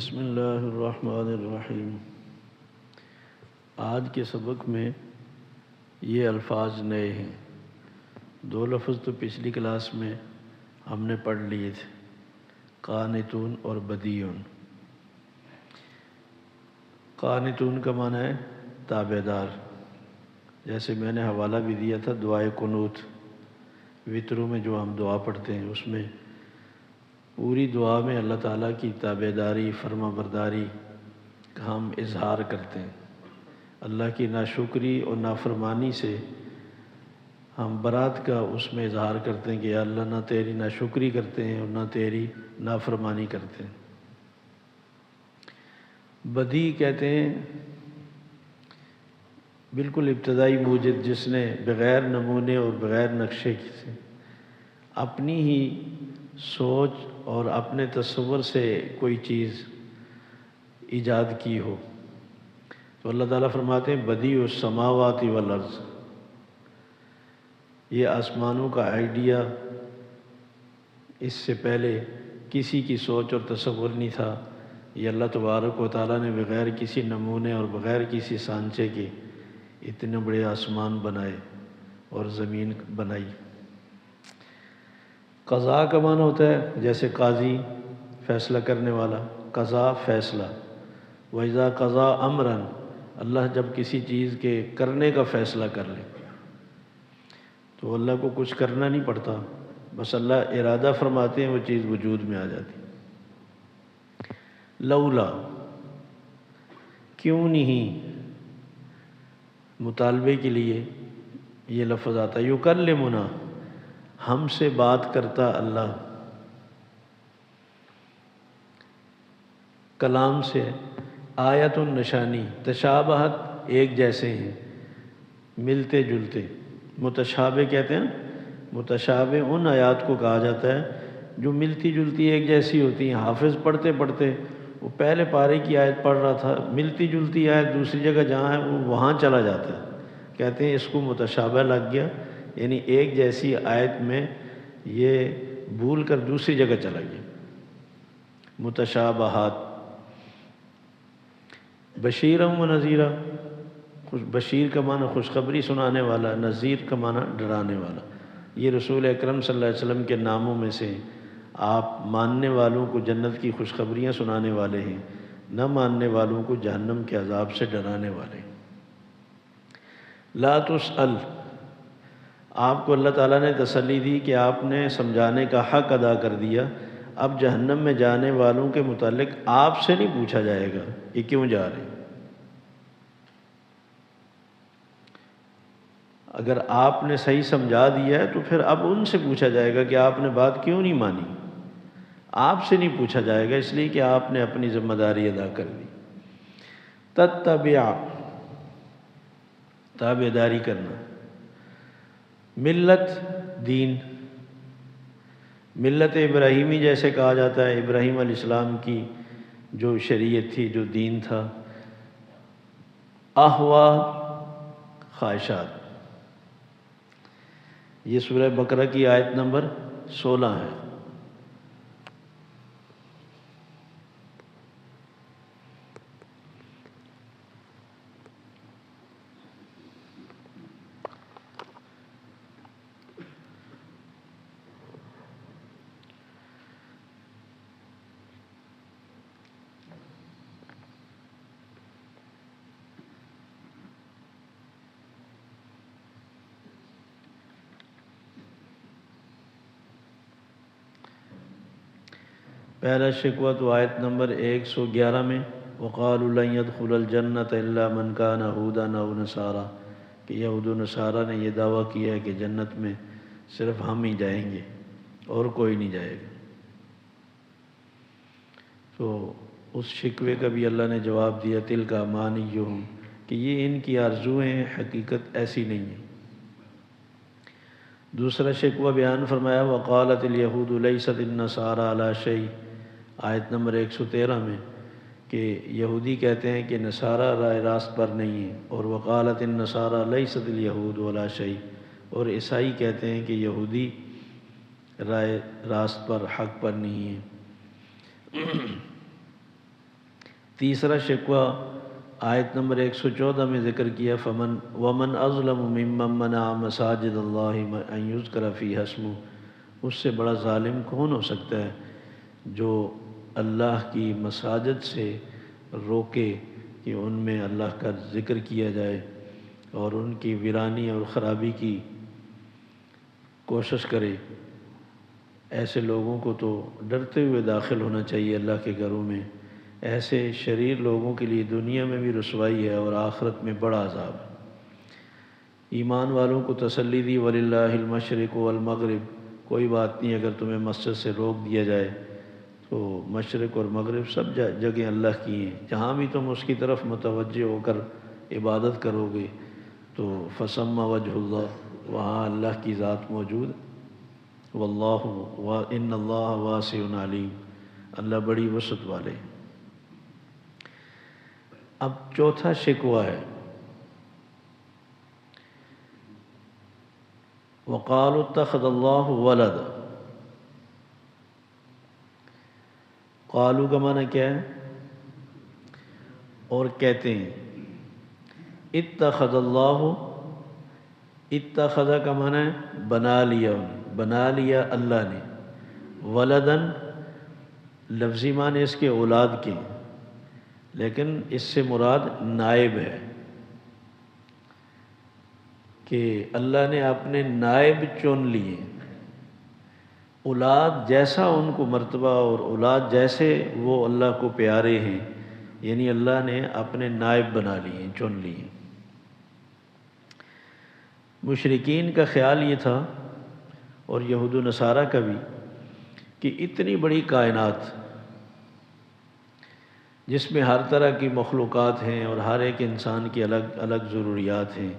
بسم اللہ الرحمن الرحیم۔ آج کے سبق میں یہ الفاظ نئے ہیں۔ دو لفظ تو پچھلی کلاس میں ہم نے پڑھ لیے تھے، قانتون اور بدیون۔ قانتون کا معنی ہے تابع دار، جیسے میں نے حوالہ بھی دیا تھا دعائے قنوت، وتروں میں جو ہم دعا پڑھتے ہیں، اس میں پوری دعا میں اللہ تعالیٰ کی تابع داری، فرما برداری کا ہم اظہار کرتے ہیں۔ اللہ کی ناشکری اور نافرمانی سے ہم برات کا اس میں اظہار کرتے ہیں کہ یا اللہ نہ تیری ناشکری کرتے ہیں اور نہ تیری نافرمانی کرتے ہیں۔ بدی کہتے ہیں بالکل ابتدائی موجد، جس نے بغیر نمونے اور بغیر نقشے سے اپنی ہی سوچ اور اپنے تصور سے کوئی چیز ایجاد کی ہو۔ تو اللہ تعالیٰ فرماتے ہیں بدیع السماوات والارض، یہ آسمانوں کا آئیڈیا اس سے پہلے کسی کی سوچ اور تصور نہیں تھا۔ یہ اللہ تبارک و تعالیٰ نے بغیر کسی نمونے اور بغیر کسی سانچے کے اتنے بڑے آسمان بنائے اور زمین بنائی۔ قضاء کا معنی ہوتا ہے جیسے قاضی، فیصلہ کرنے والا، قضاء فیصلہ۔ وَإِذَا قَضَىٰ أَمْرًا، اللہ جب کسی چیز کے کرنے کا فیصلہ کر لے تو اللہ کو کچھ کرنا نہیں پڑتا، بس اللہ ارادہ فرماتے ہیں، وہ چیز وجود میں آ جاتی۔ لولا، کیوں نہیں، مطالبے کے لیے یہ لفظ آتا ہے۔ یکلمنا، ہم سے بات کرتا اللہ، کلام سے آیت نشانی، تشابہت ایک جیسے ہیں، ملتے جلتے۔ متشابہ کہتے ہیں، متشابہ ان آیات کو کہا جاتا ہے جو ملتی جلتی ایک جیسی ہوتی ہیں۔ حافظ پڑھتے پڑھتے وہ پہلے پارے کی آیت پڑھ رہا تھا، ملتی جلتی آیت دوسری جگہ جہاں ہے وہ وہاں چلا جاتا ہے، کہتے ہیں اس کو متشابہ لگ گیا، یعنی ایک جیسی آیت میں یہ بھول کر دوسری جگہ چلا گیا۔ متشابہات۔ بشیرا و نذیرا، بشیر کا معنی خوشخبری سنانے والا، نذیر کا معنی ڈرانے والا۔ یہ رسول اکرم صلی اللہ علیہ وسلم کے ناموں میں سے ہیں۔ آپ ماننے والوں کو جنت کی خوشخبریاں سنانے والے ہیں، نہ ماننے والوں کو جہنم کے عذاب سے ڈرانے والے ہیں۔ لا تسأل، آپ کو اللہ تعالیٰ نے تسلی دی کہ آپ نے سمجھانے کا حق ادا کر دیا، اب جہنم میں جانے والوں کے متعلق آپ سے نہیں پوچھا جائے گا کہ کیوں جا رہے ہیں۔ اگر آپ نے صحیح سمجھا دیا ہے تو پھر اب ان سے پوچھا جائے گا کہ آپ نے بات کیوں نہیں مانی۔ آپ سے نہیں پوچھا جائے گا، اس لیے کہ آپ نے اپنی ذمہ داری ادا کر دی۔ تتبع، تابع داری کرنا۔ ملت، دین، ملت ابراہیمی جیسے کہا جاتا ہے، ابراہیم علیہ السلام کی جو شریعت تھی، جو دین تھا۔ احوا، خواہشات۔ یہ سورہ بقرہ کی آیت نمبر 16 ہے۔ پہلا شکوہ تو آیت نمبر 111 میں، وقالوا لن يدخل الجنة الا من كان هودا او نصارى، کہ یہود و نصارہ نے یہ دعویٰ کیا ہے کہ جنت میں صرف ہم ہی جائیں گے اور کوئی نہیں جائے گا۔ تو اس شکوے کا بھی اللہ نے جواب دیا، تلک امانیہم، کہ یہ ان کی آرزویں ہیں، حقیقت ایسی نہیں ہے۔ دوسرا شکوہ بیان فرمایا، وقالت الیہود لیست النصارى علی شیء، آیت نمبر 113 میں، کہ یہودی کہتے ہیں کہ نصارہ راہ راست پر نہیں ہیں، اور وقالت النصارى لیست الیہود علی شیء، اور عیسائی کہتے ہیں کہ یہودی راہ راست پر، حق پر نہیں ہیں۔ تیسرا شکوہ آیت نمبر 114 میں ذکر کیا، فمن ومن اظلم ممن منع مساجد اللہ ان یذکر فیہا اسمہ، اس سے بڑا ظالم کون ہو سکتا ہے جو اللہ کی مساجد سے روکے کہ ان میں اللہ کا ذکر کیا جائے اور ان کی ویرانی اور خرابی کی کوشش کرے۔ ایسے لوگوں کو تو ڈرتے ہوئے داخل ہونا چاہیے اللہ کے گھروں میں۔ ایسے شریر لوگوں کے لیے دنیا میں بھی رسوائی ہے اور آخرت میں بڑا عذاب ہے۔ ایمان والوں کو تسلی دی، وَلِلَّهِ الْمَشْرِقُ وَالْمَغْرِبُ، کوئی بات نہیں اگر تمہیں مسجد سے روک دیا جائے تو مشرق اور مغرب سب جگہیں اللہ کی ہیں، جہاں بھی تم اس کی طرف متوجہ ہو کر عبادت کرو گے تو فَثَمَّ وَجْهُ اللَّهِ، وہاں اللہ کی ذات موجود، وَاللَّهُ إِنَّ اللَّهَ وَاسِعٌ عَلِيمٌ، اللہ بڑی وسعت والے۔ اب چوتھا شکوہ ہے، وَقَالُوا اتَّخَذَ اللَّهُ وَلَدًا۔ قالو کا معنی کیا ہے؟ اور کہتے ہیں۔ اتخذ اللہ، اتخذ کا معنی ہے بنا لیا، بنا لیا اللہ نے، ولدن لفظی معنی اس کے اولاد کے، لیکن اس سے مراد نائب ہے کہ اللہ نے اپنے نائب چن لیے، اولاد جیسا ان کو مرتبہ اور اولاد جیسے وہ اللہ کو پیارے ہیں، یعنی اللہ نے اپنے نائب بنا لیے، چن لیے۔ مشرکین کا خیال یہ تھا اور یہود و نصارہ کا بھی کہ اتنی بڑی کائنات جس میں ہر طرح کی مخلوقات ہیں اور ہر ایک انسان کی الگ الگ ضروریات ہیں،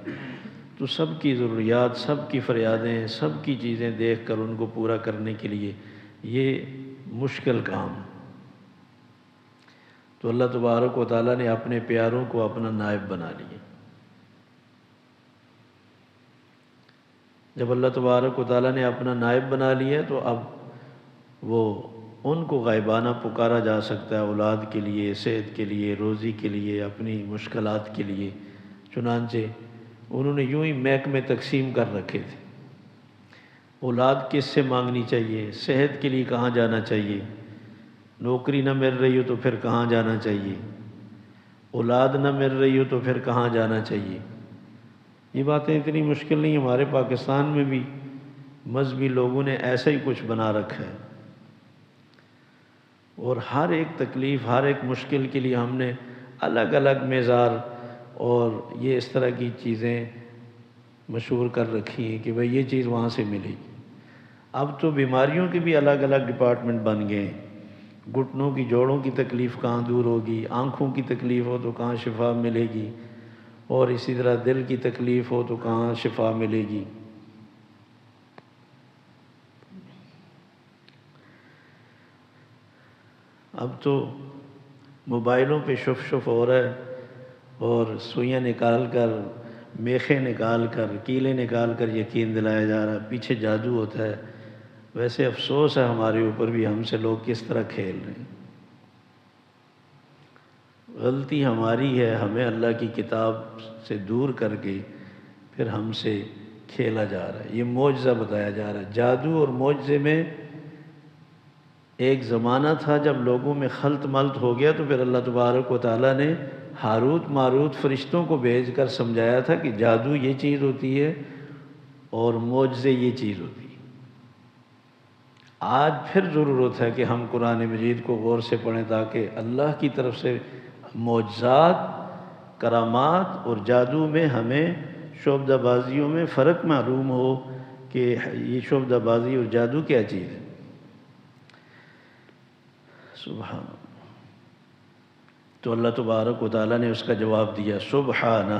تو سب کی ضروریات، سب کی فریادیں، سب کی چیزیں دیکھ کر ان کو پورا کرنے کے لیے یہ مشکل کام۔ تو اللہ تبارک و تعالیٰ نے اپنے پیاروں کو اپنا نائب بنا لیا۔ جب اللہ تبارک و تعالیٰ نے اپنا نائب بنا لیا تو اب وہ ان کو غائبانہ پکارا جا سکتا ہے اولاد کے لیے، صحت کے لیے، روزی کے لیے، اپنی مشکلات کے لیے۔ چنانچہ انہوں نے یوں ہی محکمے تقسیم کر رکھے تھے، اولاد کس سے مانگنی چاہیے، صحت کے لیے کہاں جانا چاہیے، نوکری نہ مل رہی ہو تو پھر کہاں جانا چاہیے، اولاد نہ مل رہی ہو تو پھر کہاں جانا چاہیے۔ یہ باتیں اتنی مشکل نہیں، ہمارے پاکستان میں بھی مذہبی لوگوں نے ایسا ہی کچھ بنا رکھا ہے، اور ہر ایک تکلیف، ہر ایک مشکل کے لیے ہم نے الگ الگ معیار اور یہ اس طرح کی چیزیں مشہور کر رکھی ہیں کہ بھئی یہ چیز وہاں سے ملے گی۔ اب تو بیماریوں کے بھی الگ الگ ڈپارٹمنٹ بن گئے ہیں، گھٹنوں کی، جوڑوں کی تکلیف کہاں دور ہوگی، آنکھوں کی تکلیف ہو تو کہاں شفا ملے گی، اور اسی طرح دل کی تکلیف ہو تو کہاں شفا ملے گی۔ اب تو موبائلوں پہ شف شف ہو رہا ہے، اور سوئیاں نکال کر، میخیں نکال کر، کیلیں نکال کر یقین دلایا جا رہا ہے، پیچھے جادو ہوتا ہے۔ ویسے افسوس ہے ہمارے اوپر بھی، ہم سے لوگ کس طرح کھیل رہے ہیں۔ غلطی ہماری ہے، ہمیں اللہ کی کتاب سے دور کر کے پھر ہم سے کھیلا جا رہا ہے، یہ معجزہ بتایا جا رہا ہے۔ جادو اور معجزے میں ایک زمانہ تھا جب لوگوں میں خلط ملط ہو گیا، تو پھر اللہ تبارک و تعالیٰ نے ہاروت ماروت فرشتوں کو بھیج کر سمجھایا تھا کہ جادو یہ چیز ہوتی ہے اور معجزے یہ چیز ہوتی ہے۔ آج پھر ضرورت ہے کہ ہم قرآن مجید کو غور سے پڑھیں تاکہ اللہ کی طرف سے معجزات، کرامات اور جادو میں ہمیں شعبدہ بازیوں میں فرق معلوم ہو کہ یہ شعبدہ بازی اور جادو کیا چیز ہے۔ سبحان اللہ۔ تو اللہ تبارک و تعالیٰ نے اس کا جواب دیا، سبحانہ۔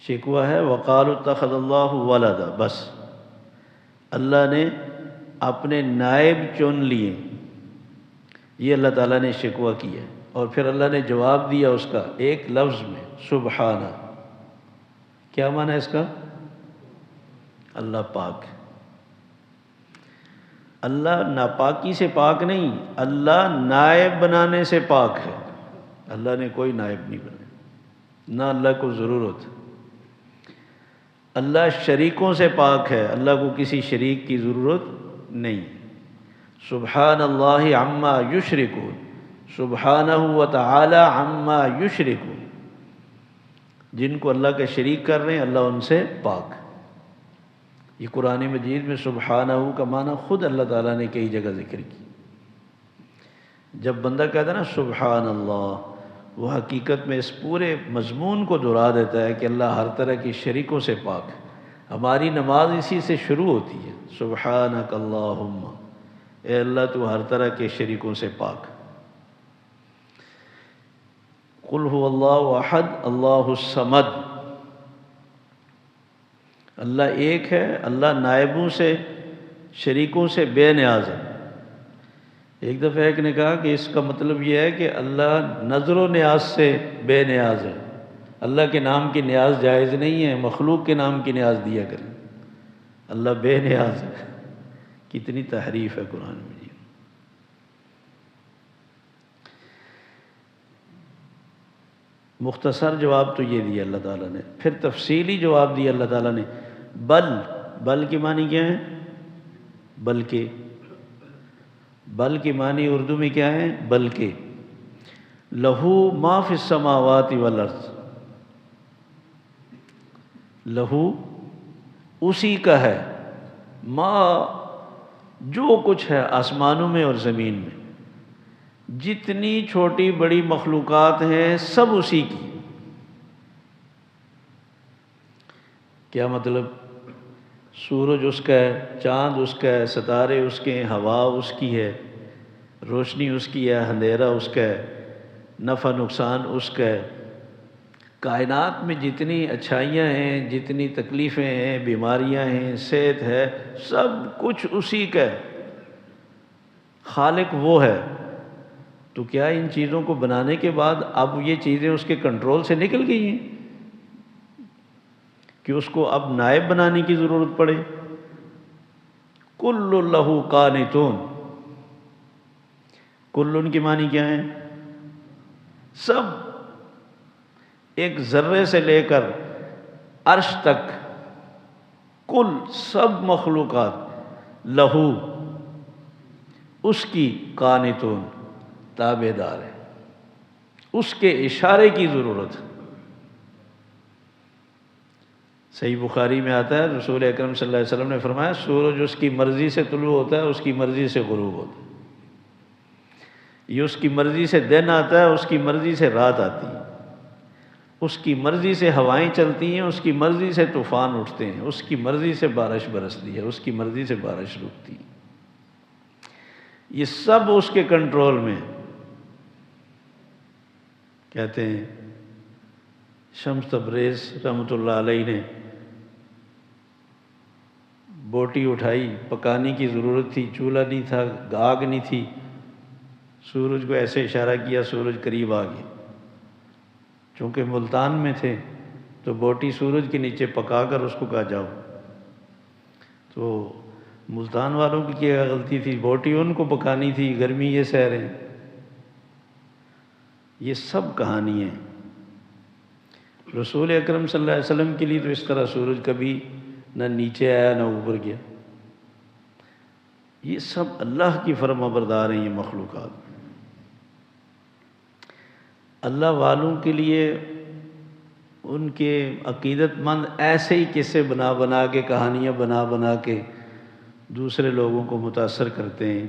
شکوہ ہے وقالوا اتخذ اللہ ولدا، بس اللہ نے اپنے نائب چن لیے، یہ اللہ تعالیٰ نے شکوہ کیا، اور پھر اللہ نے جواب دیا اس کا ایک لفظ میں، سبحانہ۔ کیا معنی ہے اس کا؟ اللہ پاک۔ اللہ ناپاکی سے پاک نہیں، اللہ نائب بنانے سے پاک ہے۔ اللہ نے کوئی نائب نہیں بنایا، نہ اللہ کو ضرورت۔ اللہ شریکوں سے پاک ہے، اللہ کو کسی شریک کی ضرورت نہیں۔ سبحان اللہ عما یشرکون، سبحانہ و تعالی عما یشرکون، جن کو اللہ کا شریک کر رہے ہیں اللہ ان سے پاک۔ یہ قرآن مجید میں سبحانہ کا معنی خود اللہ تعالیٰ نے کئی جگہ ذکر کی۔ جب بندہ کہتا ہے نا سبحان اللہ، وہ حقیقت میں اس پورے مضمون کو دہرا دیتا ہے کہ اللہ ہر طرح کی شریکوں سے پاک ہے۔ ہماری نماز اسی سے شروع ہوتی ہے، سبحانک اللہم، اے اللہ تو ہر طرح کے شریکوں سے پاک۔ قل هو اللہ احد اللہ الصمد، اللہ ایک ہے، اللہ نائبوں سے شریکوں سے بے نیاز ہے۔ ایک دفعہ ایک نے کہا کہ اس کا مطلب یہ ہے کہ اللہ نظر و نیاز سے بے نیاز ہے، اللہ کے نام کی نیاز جائز نہیں ہے، مخلوق کے نام کی نیاز دیا کریں، اللہ بے نیاز ہے۔ کتنی تحریف ہے قرآن میں۔ مختصر جواب تو یہ دیا اللہ تعالیٰ نے، پھر تفصیلی جواب دیا اللہ تعالیٰ نے۔ بل کی معنی کیا ہے؟ بلکہ، بل کی معنی اردو میں کیا ہے؟ بلکہ، لہو ما فی السماوات والارض، لہو اسی کا ہے، ما جو کچھ ہے آسمانوں میں اور زمین میں، جتنی چھوٹی بڑی مخلوقات ہیں سب اسی کی۔ کیا مطلب؟ سورج اس کا ہے، چاند اس کا ہے، ستارے اس کے ہیں، ہوا اس کی ہے، روشنی اس کی ہے، اندھیرا اس کا ہے، نفع نقصان اس کا ہے۔ کائنات میں جتنی اچھائیاں ہیں، جتنی تکلیفیں ہیں، بیماریاں ہیں، صحت ہے، سب کچھ اسی کا ہے۔ خالق وہ ہے، تو کیا ان چیزوں کو بنانے کے بعد اب یہ چیزیں اس کے کنٹرول سے نکل گئی ہیں کہ اس کو اب نائب بنانے کی ضرورت پڑے؟ کل لہ قانتون، کل کی معنی کیا ہے؟ سب، ایک ذرے سے لے کر عرش تک، کل سب مخلوقات لہو اس کی قانتون تابع دار ہے، اس کے اشارے کی ضرورت ہے۔ صحیح بخاری میں آتا ہے رسول اکرم صلی اللہ علیہ وسلم نے فرمایا سورج اس کی مرضی سے طلوع ہوتا ہے، اس کی مرضی سے غروب ہوتا ہے، یہ اس کی مرضی سے دن آتا ہے، اس کی مرضی سے رات آتی ہے، اس کی مرضی سے ہوائیں چلتی ہیں، اس کی مرضی سے طوفان اٹھتے ہیں، اس کی مرضی سے بارش برستی ہے، اس کی مرضی سے بارش رکتی ہے، یہ سب اس کے کنٹرول میں۔ کہتے ہیں شمس تبریز رحمۃ اللہ علیہ نے بوٹی اٹھائی، پکانے کی ضرورت تھی، چولہا نہیں تھا، آگ نہیں تھی، سورج کو ایسے اشارہ کیا، سورج قریب آ گیا۔ چونکہ ملتان میں تھے تو بوٹی سورج کے نیچے پکا کر اس کو کہا جاؤ، تو ملتان والوں کی کیا غلطی تھی؟ بوٹی ان کو پکانی تھی، گرمی یہ سہ رہے ہیں۔ یہ سب کہانی ہیں۔ رسول اکرم صلی اللہ علیہ وسلم کے لیے تو اس طرح سورج کبھی نہ نیچے آیا نہ اوپر گیا۔ یہ سب اللہ کی فرما بردار ہیں، یہ مخلوقات۔ اللہ والوں کے لیے ان کے عقیدت مند ایسے ہی قصے بنا بنا کے، کہانیاں بنا بنا کے دوسرے لوگوں کو متاثر کرتے ہیں۔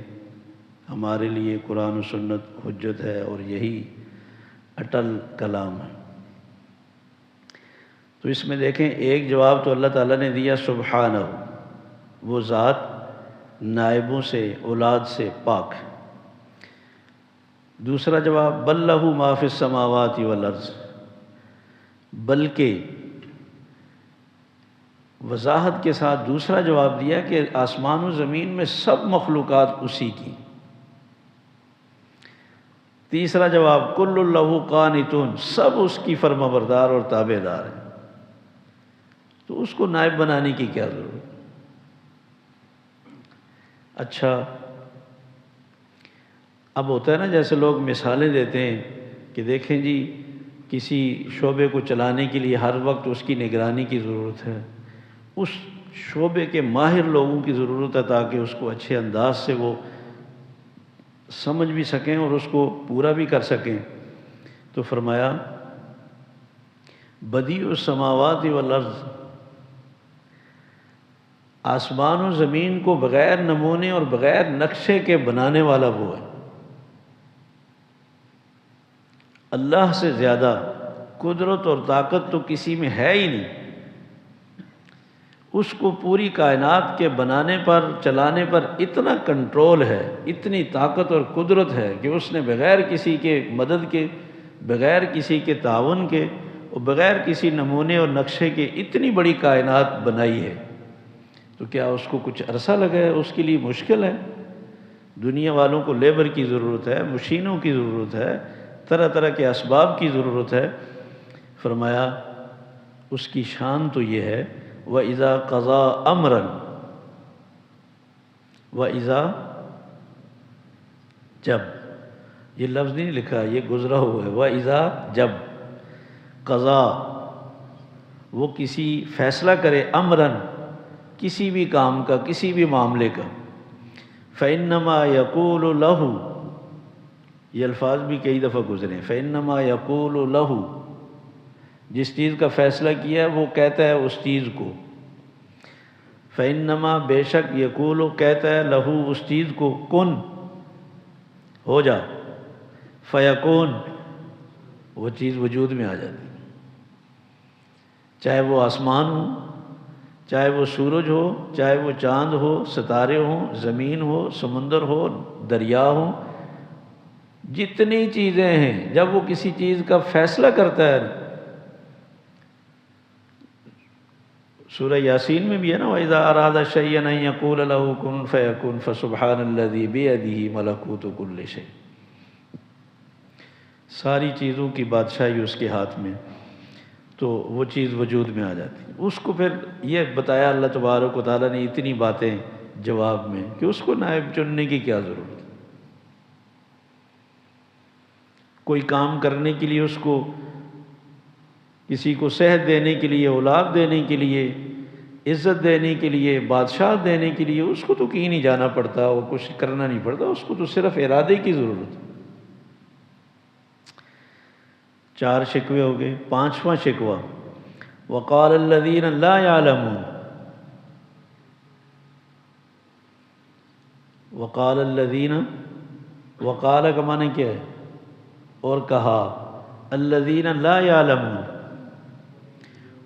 ہمارے لیے قرآن و سنت حجت ہے اور یہی اٹل کلام ہے۔ تو اس میں دیکھیں ایک جواب تو اللہ تعالیٰ نے دیا سبحانہ، وہ ذات نائبوں سے، اولاد سے پاک ہے۔ دوسرا جواب بل لہ ما فی السماوات والارض، بلکہ وضاحت کے ساتھ دوسرا جواب دیا کہ آسمان و زمین میں سب مخلوقات اسی کی۔ تیسرا جواب کل لہ قانتون، سب اس کی فرما بردار اور تابع دار ہیں، تو اس کو نائب بنانے کی کیا ضرورت؟ اچھا اب ہوتا ہے نا، جیسے لوگ مثالیں دیتے ہیں کہ دیکھیں جی کسی شعبے کو چلانے کے لیے ہر وقت اس کی نگرانی کی ضرورت ہے، اس شعبے کے ماہر لوگوں کی ضرورت ہے تاکہ اس کو اچھے انداز سے وہ سمجھ بھی سکیں اور اس کو پورا بھی کر سکیں۔ تو فرمایا بدیع السماوات والارض، آسمان و زمین کو بغیر نمونے اور بغیر نقشے کے بنانے والا وہ ہے۔ اللہ سے زیادہ قدرت اور طاقت تو کسی میں ہے ہی نہیں۔ اس کو پوری کائنات کے بنانے پر، چلانے پر اتنا کنٹرول ہے، اتنی طاقت اور قدرت ہے کہ اس نے بغیر کسی کے مدد کے، بغیر کسی کے تعاون کے اور بغیر کسی نمونے اور نقشے کے اتنی بڑی کائنات بنائی ہے۔ تو کیا اس کو کچھ عرصہ لگا ہے؟ اس کے لیے مشکل ہے۔ دنیا والوں کو لیبر کی ضرورت ہے، مشینوں کی ضرورت ہے، طرح طرح کے اسباب کی ضرورت ہے۔ فرمایا اس کی شان تو یہ ہے وَإِذَا قَضَىٰ أَمْرًا، وَإِذَا جب، یہ لفظ نہیں لکھا، یہ گزرا ہوا ہے، وَإِذَا جب قضا، وہ کسی فیصلہ کرے، امراً کسی بھی کام کا، کسی بھی معاملے کا، فَإِنَّمَا يَقُولُ لَهُ، یہ الفاظ بھی کئی دفعہ گزرے ہیں، فَإِنَّمَا يَقُولُ لَهُ، جس چیز کا فیصلہ کیا ہے وہ کہتا ہے اس چیز کو، فَإِنَّمَا بے شک، یقول کہتا ہے، لہو اس چیز کو، کن ہو جا، فیکون وہ چیز وجود میں آ جاتی، چاہے وہ آسمان ہو، چاہے وہ سورج ہو، چاہے وہ چاند ہو، ستارے ہوں، زمین ہو، سمندر ہو، دریا ہو، جتنی چیزیں ہیں، جب وہ کسی چیز کا فیصلہ کرتا ہے، سورہ یاسین میں بھی ہے نا، وَإِذَا أَرَادَ شَيْئًا أَن يَقُولَ لَهُ كُن فَيَكُن فَسُبْحَانَ الَّذِي بِيَدِهِ مَلَكُوتُ كُلِّ شَيْءٍ، ساری چیزوں کی بادشاہی اس کے ہاتھ میں، تو وہ چیز وجود میں آ جاتی۔ اس کو پھر یہ بتایا اللہ تبارک و تعالیٰ نے اتنی باتیں جواب میں کہ اس کو نائب چننے کی کیا ضرورت، کوئی کام کرنے کے لیے اس کو، کسی کو صحت دینے کے لیے، اولاد دینے کے لیے، عزت دینے کے لیے، بادشاہ دینے کے لیے اس کو تو کہیں نہیں جانا پڑتا اور کچھ کرنا نہیں پڑتا، اس کو تو صرف ارادے کی ضرورت ہے۔ 4 شکوے ہو گئے، 5واں شکوہ وقال الذین لا یعلمون، وقال الذین، وقال کا معنی کیا ہے؟ اور کہا، الذین لا یعلمون،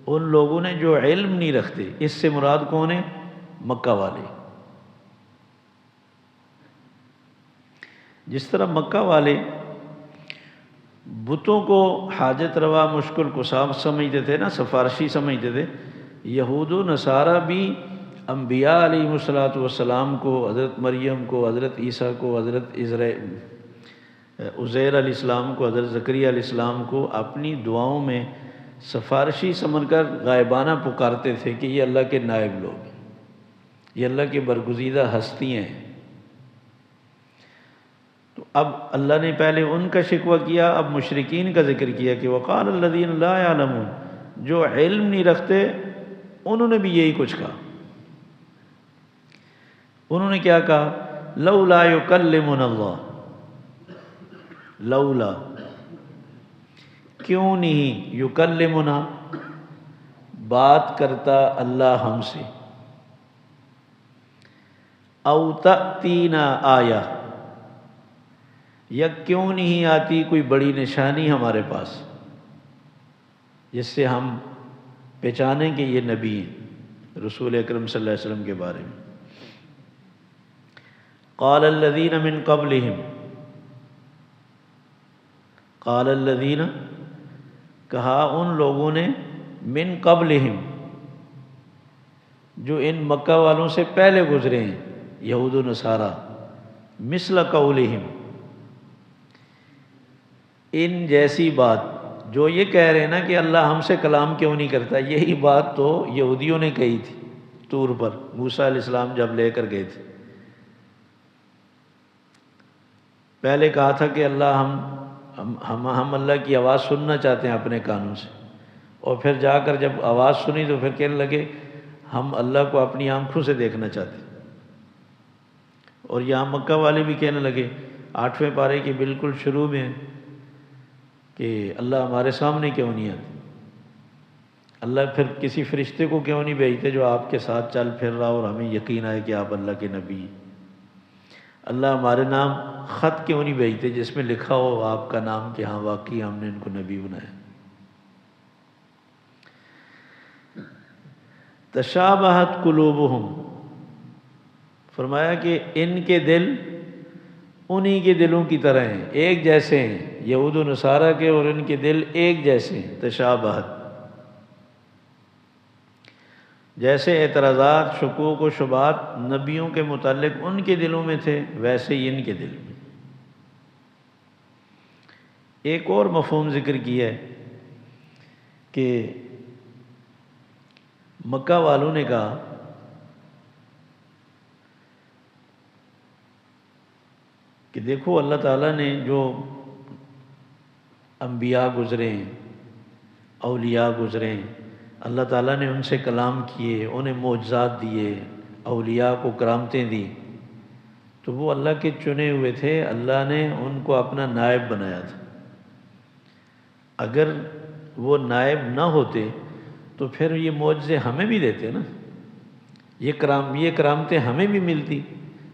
ان لوگوں نے جو علم نہیں رکھتے، اس سے مراد کون ہے؟ مکہ والے۔ جس طرح مکہ والے بتوں کو حاجت روا، مشکل کشا سمجھتے تھے نا، سفارشی سمجھتے تھے، یہود و نصارہ بھی انبیاء علیہ السلام کو، حضرت مریم کو، حضرت عیسیٰ کو، حضرت عزیر علیہ السلام کو، حضرت زکریا علیہ السلام کو اپنی دعاؤں میں سفارشی سمجھ کر غائبانہ پکارتے تھے کہ یہ اللہ کے نائب لوگ ہیں، یہ اللہ کے برگزیدہ ہستیاں ہیں۔ تو اب اللہ نے پہلے ان کا شکوہ کیا، اب مشرکین کا ذکر کیا کہ وقال الذین لا یعلمون، جو علم نہیں رکھتے انہوں نے بھی یہی کچھ کہا۔ انہوں نے کیا کہا؟ لولا یکلمنا اللہ، لولا کیوں نہیں، یکلمنا بات کرتا اللہ ہم سے، او تأتینا آیہ، یا کیوں نہیں آتی کوئی بڑی نشانی ہمارے پاس جس سے ہم پہچانیں کہ یہ نبی ہیں، رسول اکرم صلی اللہ علیہ وسلم کے بارے میں۔ قال الذین من قبلہم، قال الذین کہا ان لوگوں نے، من قبلہم جو ان مکہ والوں سے پہلے گزرے ہیں، یہود و نصارہ، مثل قولہم ان جیسی بات، جو یہ کہہ رہے ہیں نا کہ اللہ ہم سے کلام کیوں نہیں کرتا، یہی بات تو یہودیوں نے کہی تھی طور پر، موسیٰ علیہ السلام جب لے کر گئے تھے، پہلے کہا تھا کہ اللہ ہم اللہ کی آواز سننا چاہتے ہیں اپنے کانوں سے، اور پھر جا کر جب آواز سنی تو پھر کہنے لگے ہم اللہ کو اپنی آنکھوں سے دیکھنا چاہتے ہیں۔ اور یہاں مکہ والے بھی کہنے لگے 8ویں پارے کے بالکل شروع میں کہ اللہ ہمارے سامنے کیوں نہیں آتے، اللہ پھر کسی فرشتے کو کیوں نہیں بھیجتے جو آپ کے ساتھ چل پھر رہا اور ہمیں یقین آئے کہ آپ اللہ کے نبی ہیں، اللہ ہمارے نام خط کیوں نہیں بھیجتے جس میں لکھا ہو آپ کا نام کہ ہاں واقعی ہم نے ان کو نبی بنایا۔ تشابہت قلوبہم، فرمایا کہ ان کے دل انہی کے دلوں کی طرح ہیں، ایک جیسے ہیں، یہود و نصارہ کے اور ان کے دل ایک جیسے ہیں۔ تشابہت جیسے اعتراضات، شکوک و شبہات نبیوں کے متعلق ان کے دلوں میں تھے، ویسے ہی ان کے دل میں۔ ایک اور مفہوم ذکر کیا ہے کہ مکہ والوں نے کہا کہ دیکھو اللہ تعالیٰ نے جو انبیاء گزرے ہیں، اولیاء گزرے ہیں، اللہ تعالیٰ نے ان سے کلام کیے، انہیں معجزات دیے، اولیاء کو کرامتیں دی، تو وہ اللہ کے چنے ہوئے تھے، اللہ نے ان کو اپنا نائب بنایا تھا۔ اگر وہ نائب نہ ہوتے تو پھر یہ معجزے ہمیں بھی دیتے نا، یہ کرامتیں ہمیں بھی ملتی،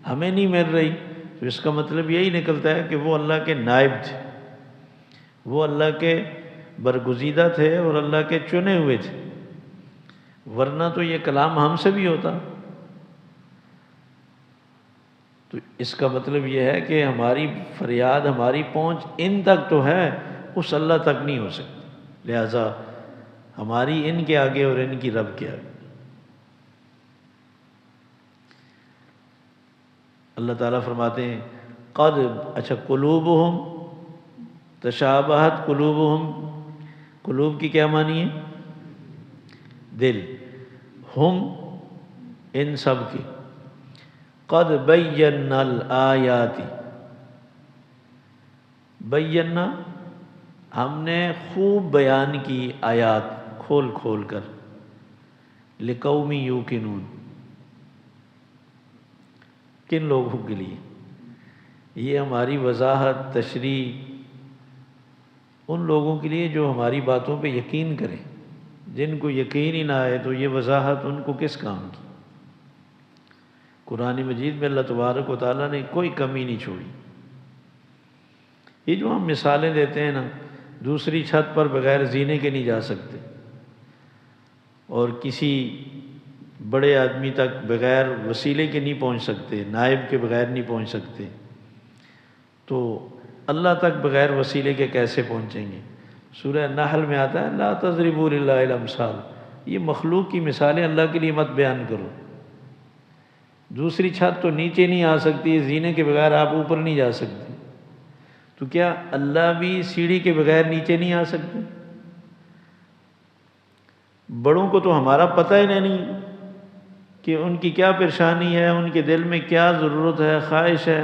ہمیں نہیں مل رہی، تو اس کا مطلب یہی نکلتا ہے کہ وہ اللہ کے نائب تھے، وہ اللہ کے برگزیدہ تھے اور اللہ کے چنے ہوئے تھے، ورنہ تو یہ کلام ہم سے بھی ہوتا۔ تو اس کا مطلب یہ ہے کہ ہماری فریاد، ہماری پہنچ ان تک تو ہے، اس اللہ تک نہیں ہو سکتی، لہذا ہماری ان کے آگے اور ان کی رب کے آگے۔ اللہ تعالیٰ فرماتے ہیں قد، اچھا قلوبہم، تشابہت قلوبہم، قلوب کی کیا معنی ہے؟ دل، ہم ان سب کی، قد بینا الآیات، بینا ہم نے خوب بیان کی آیات کھول کھول کر، لقوم یوقنون، کن لوگوں کے لیے؟ یہ ہماری وضاحت، تشریح ان لوگوں کے لیے جو ہماری باتوں پہ یقین کریں، جن کو یقین ہی نہ آئے تو یہ وضاحت ان کو کس کام کی؟ قرآن مجید میں اللہ تبارک و تعالیٰ نے کوئی کمی نہیں چھوڑی۔ یہ جو ہم مثالیں دیتے ہیں نا، دوسری چھت پر بغیر زینے کے نہیں جا سکتے، اور کسی بڑے آدمی تک بغیر وسیلے کے نہیں پہنچ سکتے، نائب کے بغیر نہیں پہنچ سکتے، تو اللہ تک بغیر وسیلے کے کیسے پہنچیں گے؟ سورہ نحل میں آتا ہے لا تضربوا للہ الامثال، یہ مخلوق کی مثالیں اللہ کے لیے مت بیان کرو۔ دوسری چھت تو نیچے نہیں آ سکتی، زینے کے بغیر آپ اوپر نہیں جا سکتے، تو کیا اللہ بھی سیڑھی کے بغیر نیچے نہیں آ سکتے؟ بڑوں کو تو ہمارا پتہ ہی نہیں کہ ان کی کیا پریشانی ہے، ان کے دل میں کیا ضرورت ہے، خواہش ہے،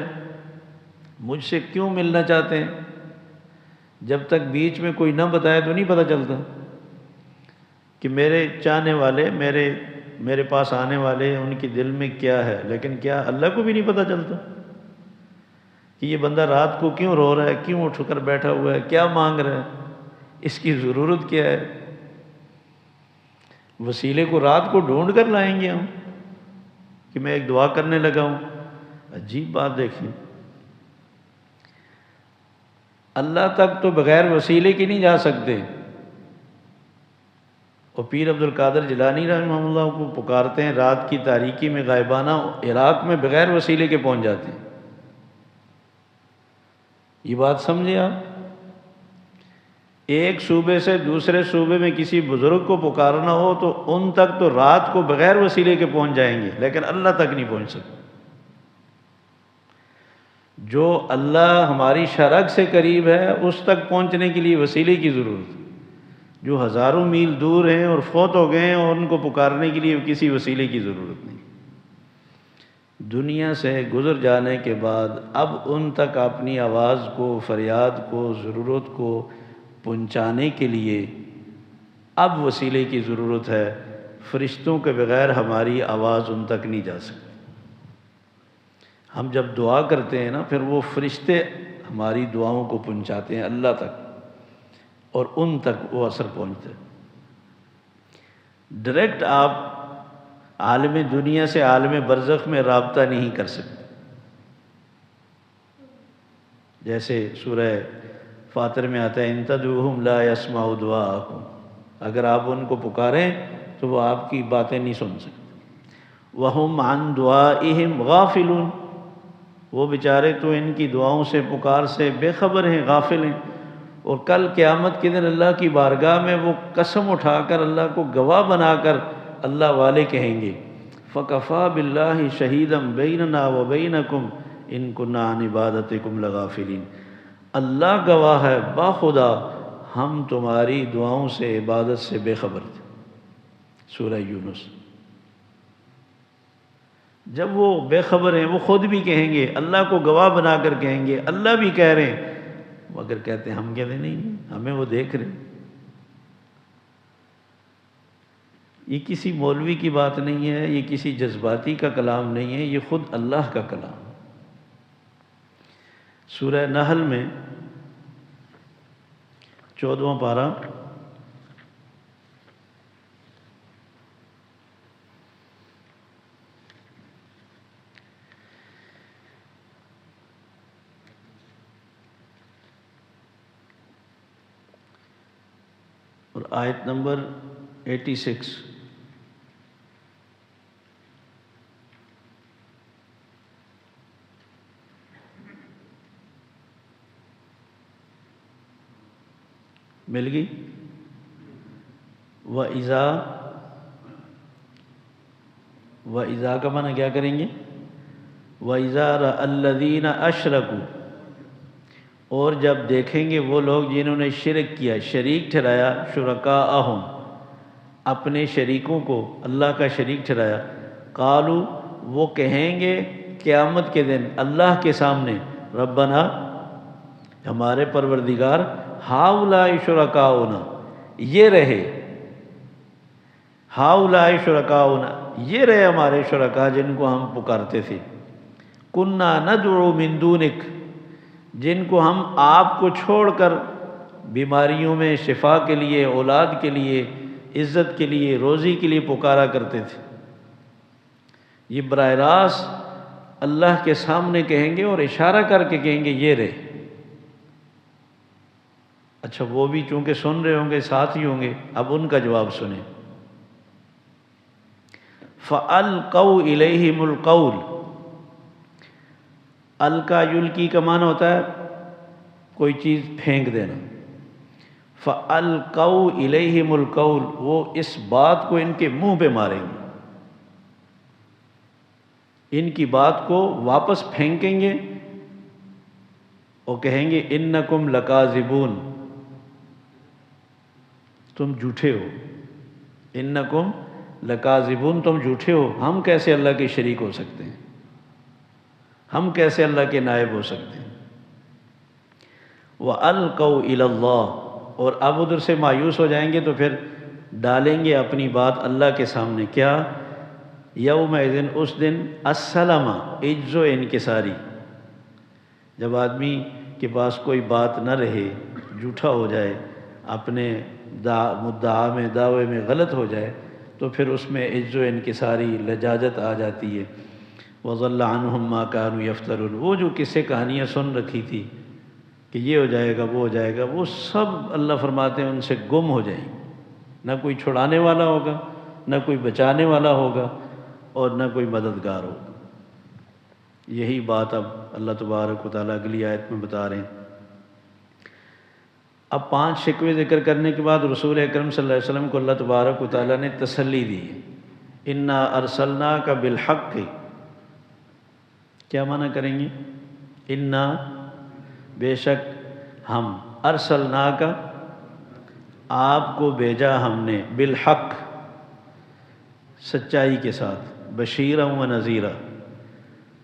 مجھ سے کیوں ملنا چاہتے ہیں، جب تک بیچ میں کوئی نہ بتائے تو نہیں پتہ چلتا کہ میرے چاہنے والے، میرے پاس آنے والے، ان کے دل میں کیا ہے۔ لیکن کیا اللہ کو بھی نہیں پتہ چلتا کہ یہ بندہ رات کو کیوں رو رہا ہے، کیوں اٹھ کر بیٹھا ہوا ہے، کیا مانگ رہا ہے، اس کی ضرورت کیا ہے؟ وسیلے کو رات کو ڈھونڈ کر لائیں گے ہم کہ میں ایک دعا کرنے لگا ہوں؟ عجیب بات دیکھیں، اللہ تک تو بغیر وسیلے کے نہیں جا سکتے، اور پیر عبد القادر جیلانی رحمہ اللہ کو پکارتے ہیں رات کی تاریکی میں غائبانہ، عراق میں بغیر وسیلے کے پہنچ جاتے ہیں۔ یہ بات سمجھے آپ؟ ایک صوبے سے دوسرے صوبے میں کسی بزرگ کو پکارنا ہو تو ان تک تو رات کو بغیر وسیلے کے پہنچ جائیں گے، لیکن اللہ تک نہیں پہنچ سکتے۔ جو اللہ ہماری شرک سے قریب ہے اس تک پہنچنے کے لیے وسیلے کی ضرورت ہے، جو ہزاروں میل دور ہیں اور فوت ہو گئے ہیں اور ان کو پکارنے کے لیے کسی وسیلے کی ضرورت نہیں۔ دنیا سے گزر جانے کے بعد اب ان تک اپنی آواز کو، فریاد کو، ضرورت کو پہنچانے کے لیے اب وسیلے کی ضرورت ہے۔ فرشتوں کے بغیر ہماری آواز ان تک نہیں جا سکتی۔ ہم جب دعا کرتے ہیں نا، پھر وہ فرشتے ہماری دعاؤں کو پہنچاتے ہیں اللہ تک، اور ان تک وہ اثر پہنچتا ہے۔ ڈائریکٹ آپ عالم دنیا سے عالم برزخ میں رابطہ نہیں کر سکتے۔ جیسے سورہ فاطر میں آتا ہے ان تدعوہم لا یسمعوا دعاءکم، اگر آپ ان کو پکاریں تو وہ آپ کی باتیں نہیں سن سکتے۔ وہم عن دعائہم غافلون، وہ بیچارے تو ان کی دعاؤں سے، پکار سے بے خبر ہیں، غافل ہیں۔ اور کل قیامت کے دن اللہ کی بارگاہ میں وہ قسم اٹھا کر اللہ کو گواہ بنا کر اللہ والے کہیں گے فَكَفَى بِاللَّهِ شَهِيدًا بَيْنَنَا وَبَيْنَكُمْ إِن كُنَّا عَنْ عِبَادَتِكُمْ لَغَافِلِينَ، اللہ گواہ ہے باخدا ہم تمہاری دعاؤں سے، عبادت سے بے خبر تھے۔ سورہ یونس۔ جب وہ بے خبر ہیں، وہ خود بھی کہیں گے، اللہ کو گواہ بنا کر کہیں گے، اللہ بھی کہہ رہے ہیں، مگر کہتے ہیں ہم کہتے نہیں، ہمیں وہ دیکھ رہے ہیں۔ یہ کسی مولوی کی بات نہیں ہے، یہ کسی جذباتی کا کلام نہیں ہے، یہ خود اللہ کا کلام۔ سورہ نحل میں 14واں پارہ اور آیت نمبر 86، مل گئی؟ وَإِذَا کا معنی کیا کریں گے؟ وَإِذَا رَأَى الَّذِينَ أَشْرَكُوا، اور جب دیکھیں گے وہ لوگ جنہوں نے شرک کیا، شریک ٹھہرایا، شرکاءہم، اپنے شریکوں کو اللہ کا شریک ٹھہرایا، قالوا، وہ کہیں گے قیامت کے دن اللہ کے سامنے، ربنا، ہمارے پروردگار، ہؤلاء شرکاؤنا، یہ رہے، ہؤلاء شرکاؤنا، یہ رہے ہمارے شرکا جن کو ہم پکارتے تھے، کنا ندعو من دونک، جن کو ہم آپ کو چھوڑ کر بیماریوں میں شفا کے لیے، اولاد کے لیے، عزت کے لیے، روزی کے لیے پکارا کرتے تھے۔ یہ براہ راست اللہ کے سامنے کہیں گے اور اشارہ کر کے کہیں گے یہ رہے۔ اچھا، وہ بھی چونکہ سن رہے ہوں گے، ساتھ ہی ہوں گے، اب ان کا جواب سنیں۔ فَأَلْقَوْا إِلَيْهِمُ الْقَوْلَ، القا یلقی کا معنی ہوتا ہے کوئی چیز پھینک دینا۔ فَأَلْقَوْا إِلَيْهِمُ الْقَوْلَ، وہ اس بات کو ان کے منہ پہ ماریں گے، ان کی بات کو واپس پھینکیں گے اور کہیں گے اِنَّكُمْ لَكَاذِبُونَ، تم جھوٹے ہو، اِنَّكُمْ لَكَاذِبُونَ، تم جھوٹے ہو، ہم کیسے اللہ کے شریک ہو سکتے ہیں، ہم کیسے اللہ کے نائب ہو سکتے ہیں۔ وَأَلْقَوْا إِلَى اللَّهِ، اور اب ادھر سے مایوس ہو جائیں گے تو پھر ڈالیں گے اپنی بات اللہ کے سامنے، کیا؟ یومئذ، اس دن، السلام، عجز و انکساری، جب آدمی کے پاس کوئی بات نہ رہے، جھوٹا ہو جائے، اپنے مدعا میں، دعوے میں غلط ہو جائے، تو پھر اس میں عجز و انکساری، لجاجت آ جاتی ہے۔ وَضَلَّ عَنْهُمْ مَا كَانُوا يَفْتَرُونَ، وہ جو قصے کہانیاں سن رکھی تھی کہ یہ ہو جائے گا، وہ ہو جائے گا، وہ سب اللہ فرماتے ہیں ان سے گم ہو جائیں گے، نہ کوئی چھڑانے والا ہوگا، نہ کوئی بچانے والا ہوگا، اور نہ کوئی مددگار ہوگا۔ یہی بات اب اللہ تبارک و تعالیٰ اگلی آیت میں بتا رہے ہیں۔ اب 5 شکوے ذکر کرنے کے بعد رسول اکرم صلی اللہ علیہ وسلم کو اللہ تبارک و تعالیٰ نے تسلی دی ہے۔ اِنَّا أَرْسَلْنَاكَ بِالْحَقِّ، کیا معنی کریں گے؟ اِنَّا، بے شک ہم، ارسلناک، آپ کو بھیجا ہم نے، بالحق، سچائی کے ساتھ، بشیرا و نذیرا،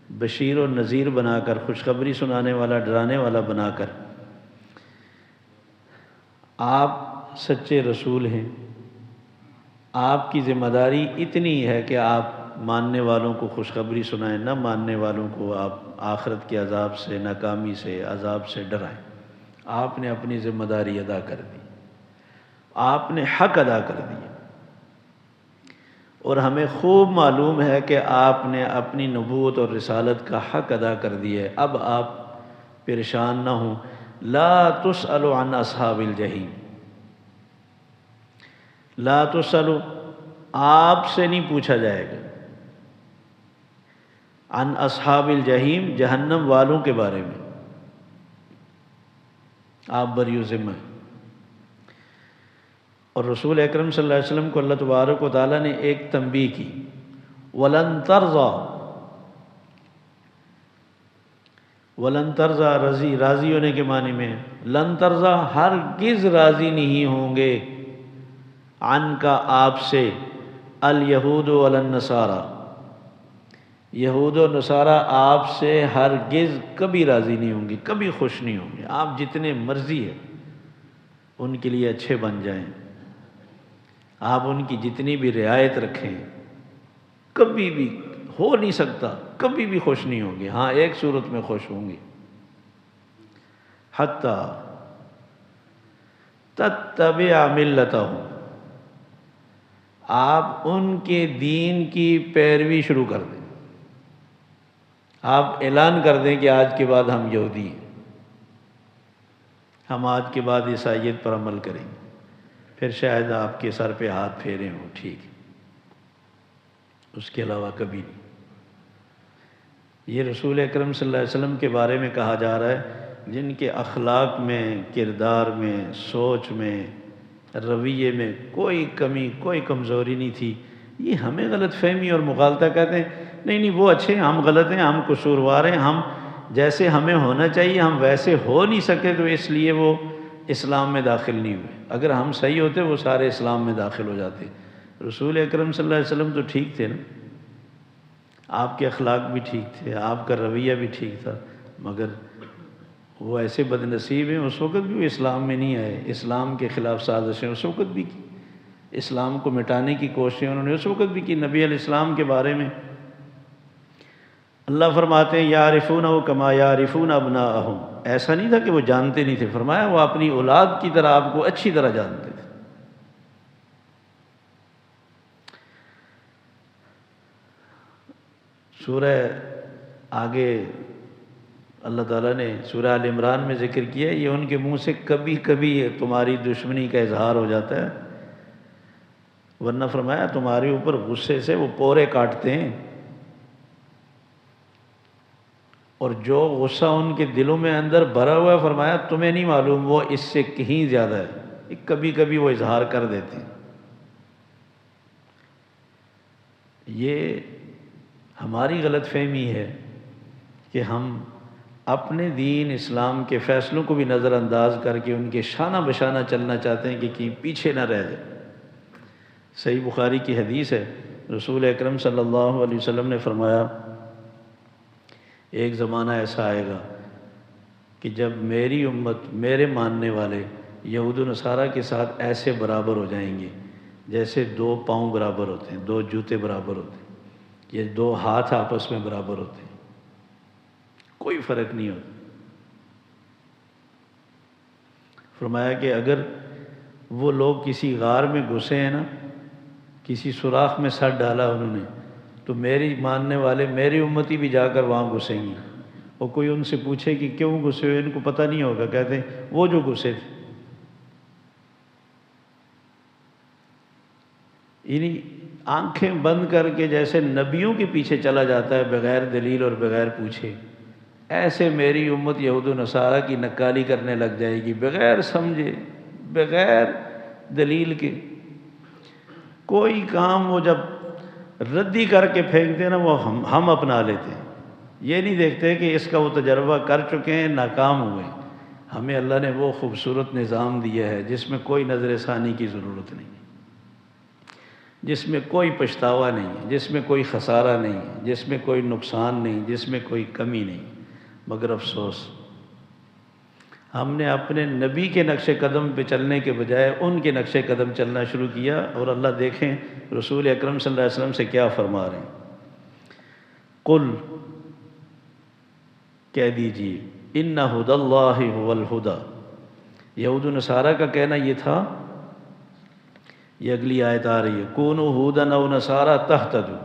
بشیر و نذیر بنا کر، خوشخبری سنانے والا، ڈرانے والا بنا کر، آپ سچے رسول ہیں۔ آپ کی ذمہ داری اتنی ہے کہ آپ ماننے والوں کو خوشخبری سنائیں، نہ ماننے والوں کو آپ آخرت کے عذاب سے، ناکامی سے، عذاب سے ڈرائیں۔ آپ نے اپنی ذمہ داری ادا کر دی، آپ نے حق ادا کر دیا، اور ہمیں خوب معلوم ہے کہ آپ نے اپنی نبوت اور رسالت کا حق ادا کر دیا ہے۔ اب آپ پریشان نہ ہوں۔ لا تسأل عن اصحاب الجحیم، لا تسأل، آپ سے نہیں پوچھا جائے گا، عن اصحاب الجحیم، جہنم والوں کے بارے میں آپ بری ذمہ ہیں۔ اور رسول اکرم صلی اللہ علیہ وسلم کو اللہ تبارک و تعالیٰ نے ایک تنبیہ کی، وَلَن تَرْضَىٰ، وَلَن تَرْضَىٰ راضی ہونے کے معنی میں، لن ترضیٰ ہرگز راضی نہیں ہوں گے، عن کا آپ سے، الیہود ولا النصارى، یہود و نصارہ آپ سے ہرگز کبھی راضی نہیں ہوں گے، کبھی خوش نہیں ہوں گے۔ آپ جتنے مرضی ہے ان کے لیے اچھے بن جائیں، آپ ان کی جتنی بھی رعایت رکھیں، کبھی بھی ہو نہیں سکتا، کبھی بھی خوش نہیں ہوں گے۔ ہاں ایک صورت میں خوش ہوں گے، حتیٰ تتبع ملتہم، آپ ان کے دین کی پیروی شروع کر دیں، آپ اعلان کر دیں کہ آج کے بعد ہم یہودی ہیں، ہم آج کے بعد عیسائیت پر عمل کریں گے، پھر شاید آپ کے سر پہ ہاتھ پھیرے ہوں، ٹھیک ہے، اس کے علاوہ کبھی نہیں۔ یہ رسول اکرم صلی اللہ علیہ وسلم کے بارے میں کہا جا رہا ہے، جن کے اخلاق میں، کردار میں، سوچ میں، رویے میں کوئی کمی، کوئی کمزوری نہیں تھی۔ یہ ہمیں غلط فہمی اور مغالطہ کہتے ہیں، نہیں وہ اچھے ہیں، ہم غلط ہیں، ہم قصوروار ہیں، ہم جیسے ہمیں ہونا چاہیے ہم ویسے ہو نہیں سکے، تو اس لیے وہ اسلام میں داخل نہیں ہوئے۔ اگر ہم صحیح ہوتے وہ سارے اسلام میں داخل ہو جاتے۔ رسول اکرم صلی اللہ علیہ وسلم تو ٹھیک تھے نا، آپ کے اخلاق بھی ٹھیک تھے، آپ کا رویہ بھی ٹھیک تھا، مگر وہ ایسے بد نصیب ہیں، اس وقت بھی وہ اسلام میں نہیں آئے، اسلام کے خلاف سازشیں اس وقت بھی کی، اسلام کو مٹانے کی کوششیں انہوں نے اس وقت بھی کی۔ نبی علیہ السلام کے بارے میں اللہ فرماتے ہیں یعرفونہ کما یعرفون ابناءہم، ایسا نہیں تھا کہ وہ جانتے نہیں تھے، فرمایا وہ اپنی اولاد کی طرح آپ کو اچھی طرح جانتے تھے۔ سورہ آگے اللہ تعالیٰ نے سورہ آل عمران میں ذکر کیا ہے، یہ ان کے منہ سے کبھی کبھی تمہاری دشمنی کا اظہار ہو جاتا ہے، ورنہ فرمایا تمہارے اوپر غصے سے وہ پورے کاٹتے ہیں، اور جو غصہ ان کے دلوں میں اندر بھرا ہوا ہے، فرمایا تمہیں نہیں معلوم وہ اس سے کہیں زیادہ ہے، کبھی کبھی وہ اظہار کر دیتے ہیں۔ یہ ہماری غلط فہمی ہے کہ ہم اپنے دین اسلام کے فیصلوں کو بھی نظر انداز کر کے ان کے شانہ بشانہ چلنا چاہتے ہیں کہ کہیں پیچھے نہ رہ جائے۔ صحیح بخاری کی حدیث ہے، رسول اکرم صلی اللہ علیہ وسلم نے فرمایا ایک زمانہ ایسا آئے گا کہ جب میری امت، میرے ماننے والے یہود و نصارہ کے ساتھ ایسے برابر ہو جائیں گے جیسے دو پاؤں برابر ہوتے ہیں، دو جوتے برابر ہوتے ہیں، یہ دو ہاتھ آپس میں برابر ہوتے ہیں، کوئی فرق نہیں ہوتا۔ فرمایا کہ اگر وہ لوگ کسی غار میں گھسے ہیں نا، کسی سوراخ میں سر ڈالا انہوں نے، تو میری ماننے والے، میری امتی بھی جا کر وہاں گھسیں گی، اور کوئی ان سے پوچھے کہ کیوں گھسے ہوئے، ان کو پتہ نہیں ہوگا، کہتے ہیں وہ جو گھسے تھے۔ یعنی آنکھیں بند کر کے جیسے نبیوں کے پیچھے چلا جاتا ہے بغیر دلیل اور بغیر پوچھے، ایسے میری امت یہود و نصارہ کی نکالی کرنے لگ جائے گی، بغیر سمجھے، بغیر دلیل کے۔ کوئی کام وہ جب ردی کر کے پھینکتے ہیں نا، وہ ہم اپنا لیتے ہیں، یہ نہیں دیکھتے کہ اس کا وہ تجربہ کر چکے ہیں، ناکام ہوئے۔ ہمیں اللہ نے وہ خوبصورت نظام دیا ہے جس میں کوئی نظر ثانی کی ضرورت نہیں۔ جس میں کوئی پچھتاوا نہیں ہے، جس میں کوئی خسارہ نہیں ہے، جس میں کوئی نقصان نہیں، جس میں کوئی کمی نہیں، مگر افسوس ہم نے اپنے نبی کے نقش قدم پہ چلنے کے بجائے ان کے نقش قدم چلنا شروع کیا، اور اللہ دیکھیں رسول اکرم صلی اللہ علیہ وسلم سے کیا فرما رہے ہیں۔ قل، کہہ دیجیے، ان ھدی اللہ ھو الھدی۔ یہود و نصارہ کا کہنا یہ تھا، یہ اگلی آیت آ رہی ہے، کونوا ھودا او نصارا تہتدوا،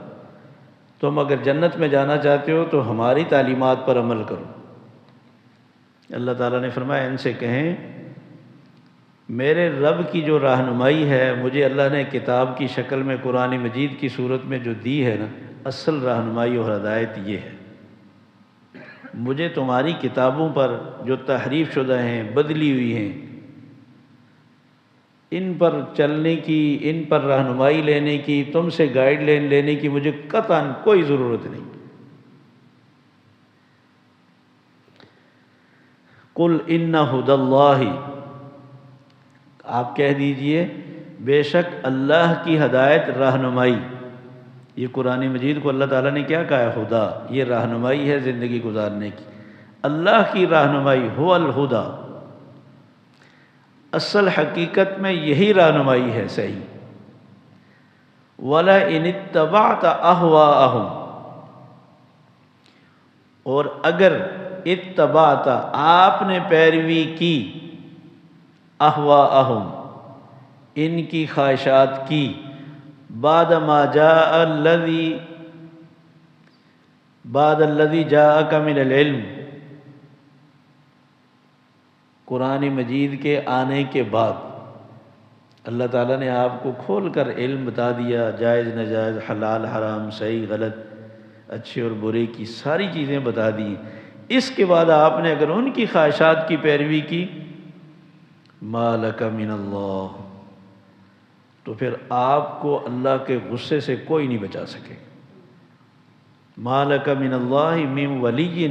تم اگر جنت میں جانا چاہتے ہو تو ہماری تعلیمات پر عمل کرو۔ اللہ تعالیٰ نے فرمایا ان سے کہیں میرے رب کی جو رہنمائی ہے، مجھے اللہ نے کتاب کی شکل میں قرآن مجید کی صورت میں جو دی ہے نا، اصل رہنمائی اور ہدایت یہ ہے، مجھے تمہاری کتابوں پر جو تحریف شدہ ہیں، بدلی ہوئی ہیں، ان پر چلنے کی، ان پر رہنمائی لینے کی، تم سے گائیڈ لائن لینے کی مجھے قطعاً کوئی ضرورت نہیں۔ قل ان ھدی اللہ، آپ کہہ دیجئے بے شک اللہ کی ہدایت، رہنمائی، یہ قرآن مجید کو اللہ تعالیٰ نے کیا کہا ہے؟ خدا، یہ رہنمائی ہے زندگی گزارنے کی، اللہ کی رہنمائی، ھو الھدی، اصل حقیقت میں یہی رہنمائی ہے صحیح۔ وَلَئِنِ اتَّبَعْتَ أَهْوَاءَهُمْ، اور اگر اتبعت، آپ نے پیروی کی، اہواءہم، ان کی خواہشات کی، بعد الذی جاءک من العلم، قرآن مجید کے آنے کے بعد اللہ تعالیٰ نے آپ کو کھول کر علم بتا دیا، جائز ناجائز، حلال حرام، صحیح غلط، اچھے اور برے کی ساری چیزیں بتا دی، اس کے بعد آپ نے اگر ان کی خواہشات کی پیروی کی، ما لک من اللہ، تو پھر آپ کو اللہ کے غصے سے کوئی نہیں بچا سکے۔ ما لک من اللہ من ولی،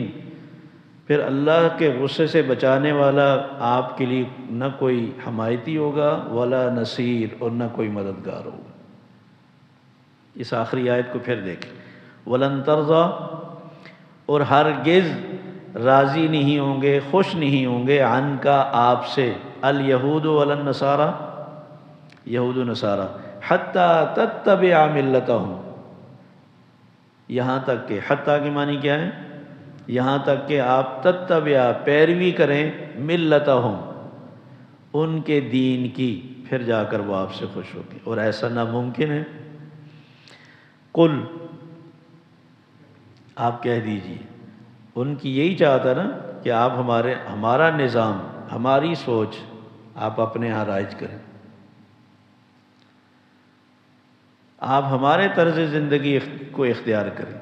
پھر اللہ کے غصے سے بچانے والا آپ کے لیے نہ کوئی حمایتی ہوگا، ولا نصیر، اور نہ کوئی مددگار ہوگا۔ اس آخری آیت کو پھر دیکھیں، ولن ترضی، اور ہرگز راضی نہیں ہوں گے، خوش نہیں ہوں گے، عن کا، آپ سے، الیہود ولا النصارى، یہود و نصارہ، حتی تتبع ملتہم، یہاں تک کہ، حتیٰ کی معنی کیا ہے؟ یہاں تک کہ آپ تتبع، پیروی کریں، ملتہم، ان کے دین کی، پھر جا کر وہ آپ سے خوش ہو گے، اور ایسا ناممکن ہے۔ قل، آپ کہہ دیجئے، ان کی یہی چاہتا نا کہ آپ ہمارا نظام، ہماری سوچ آپ اپنے ہاں رائج کریں، آپ ہمارے طرز زندگی کو اختیار کریں۔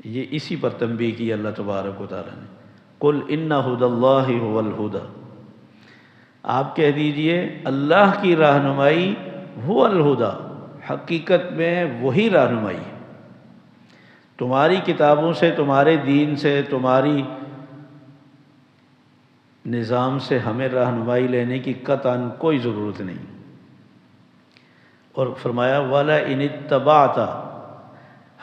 یہ اسی پر تنبیہ کی اللہ تبارک و تعالیٰ نے، قل ان ھدی اللہ ھو الھدی، آپ کہہ دیجئے اللہ کی رہنمائی، ھو الھدی، حقیقت میں وہی رہنمائی ہے۔ تمہاری کتابوں سے، تمہارے دین سے، تمہاری نظام سے ہمیں رہنمائی لینے کی قطعاً کوئی ضرورت نہیں۔ اور فرمایا وَلَئِنِ اتَّبَعْتَ،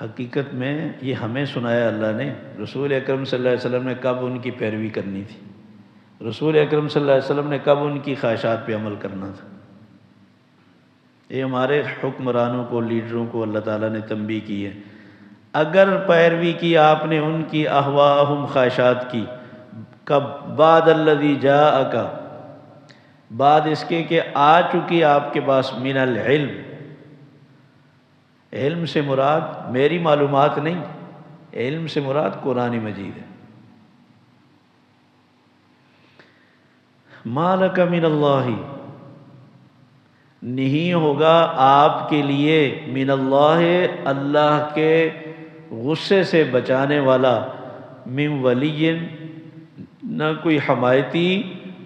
حقیقت میں یہ ہمیں سنایا اللہ نے، رسول اکرم صلی اللہ علیہ وسلم نے کب ان کی پیروی کرنی تھی، رسول اکرم صلی اللہ علیہ وسلم نے کب ان کی خواہشات پہ عمل کرنا تھا۔ یہ ہمارے حکمرانوں کو، لیڈروں کو اللہ تعالیٰ نے تنبیہ کی ہے، اگر پیروی کی آپ نے ان کی اہواہم، خواہشات کی، کب؟ بعد الذی جاءک، بعد اس کے کہ آ چکی آپ کے پاس، من العلم، علم سے مراد میری معلومات نہیں، علم سے مراد قرآن مجید ہے۔ ما لک من اللہ، نہیں ہوگا آپ کے لیے، من اللہ، اللہ کے غصے سے بچانے والا، من ولی، نہ کوئی حمایتی،